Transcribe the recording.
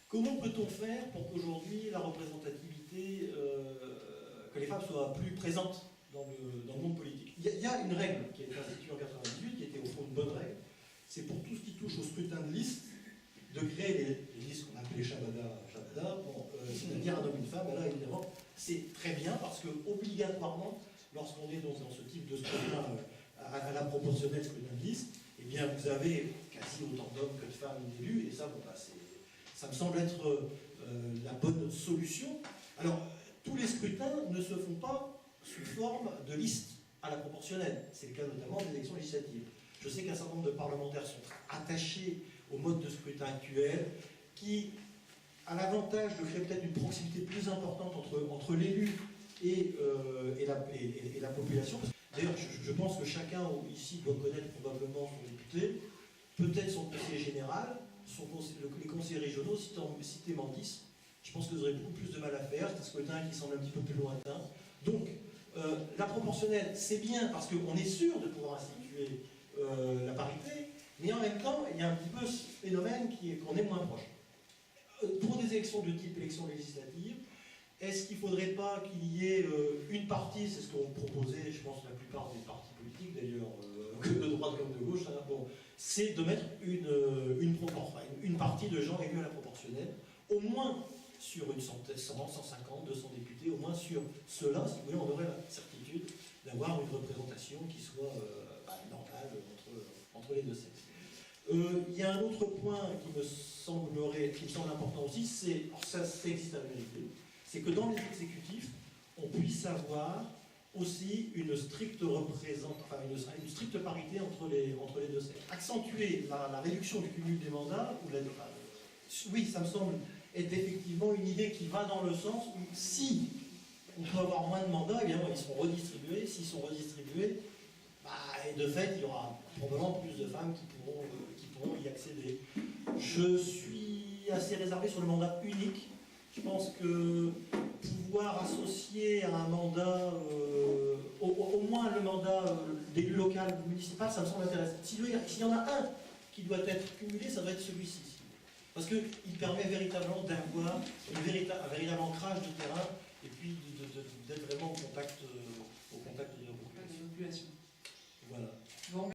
Comment peut-on faire pour qu'aujourd'hui la représentativité, que les femmes soient plus présentes dans le monde politique? Il y a une règle qui a été instituée en 1998, qui était au fond une bonne règle. C'est pour tout ce qui touche au scrutin de liste, de créer les listes qu'on appelait Shabada, c'est-à-dire un homme et une femme. Et là, évidemment, c'est très bien parce que, obligatoirement, lorsqu'on est dans ce type de scrutin à la proportionnelle scrutin de liste, eh bien, vous avez quasi autant d'hommes que de femmes d'élus, et ça, bon, bah, ça me semble être la bonne solution. Alors, tous les scrutins ne se font pas sous forme de liste à la proportionnelle. C'est le cas notamment des élections législatives. Je sais qu'un certain nombre de parlementaires sont attachés au mode de scrutin actuel, qui a l'avantage de créer peut-être une proximité plus importante entre l'élu et la population. D'ailleurs, je pense que chacun ici doit connaître probablement son député, peut-être son conseiller général, les conseillers régionaux, citez-m'en 10. Je pense que vous aurez beaucoup plus de mal à faire, c'est un scrutin qui semble un petit peu plus lointain. Donc, la proportionnelle, c'est bien parce qu'on est sûr de pouvoir instituer la parité, mais en même temps, il y a un petit peu ce phénomène qu'on est moins proche. Pour des élections de type élection législative, est-ce qu'il ne faudrait pas qu'il y ait une partie, c'est ce qu'ont proposé, je pense, la plupart des partis politiques, d'ailleurs, de droite comme de gauche, hein, bon, c'est de mettre une partie de gens élus à la proportionnelle, au moins sur une 100, 150, 200 députés, au moins sur ceux-là, si vous voulez, on aurait la certitude d'avoir une représentation qui soit normale entre les deux sexes. Il y a un autre point qui me semble important aussi, ça existe à la vérité, c'est que dans les exécutifs, on puisse avoir aussi une stricte une stricte parité entre les deux sexes. Accentuer la réduction du cumul des mandats, oui, ça me semble être effectivement une idée qui va dans le sens où si on peut avoir moins de mandats, évidemment, ils seront redistribués. S'ils sont redistribués, et de fait, il y aura probablement plus de femmes qui pourront y accéder. Je suis assez réservé sur le mandat unique. Je pense que pouvoir associer à un mandat, au moins le mandat d'élu local ou municipal, ça me semble intéressant. S'il y en a un qui doit être cumulé, ça doit être celui-ci. Parce qu'il permet véritablement d'avoir un véritable ancrage du terrain et puis d'être vraiment au contact de la population. Voilà.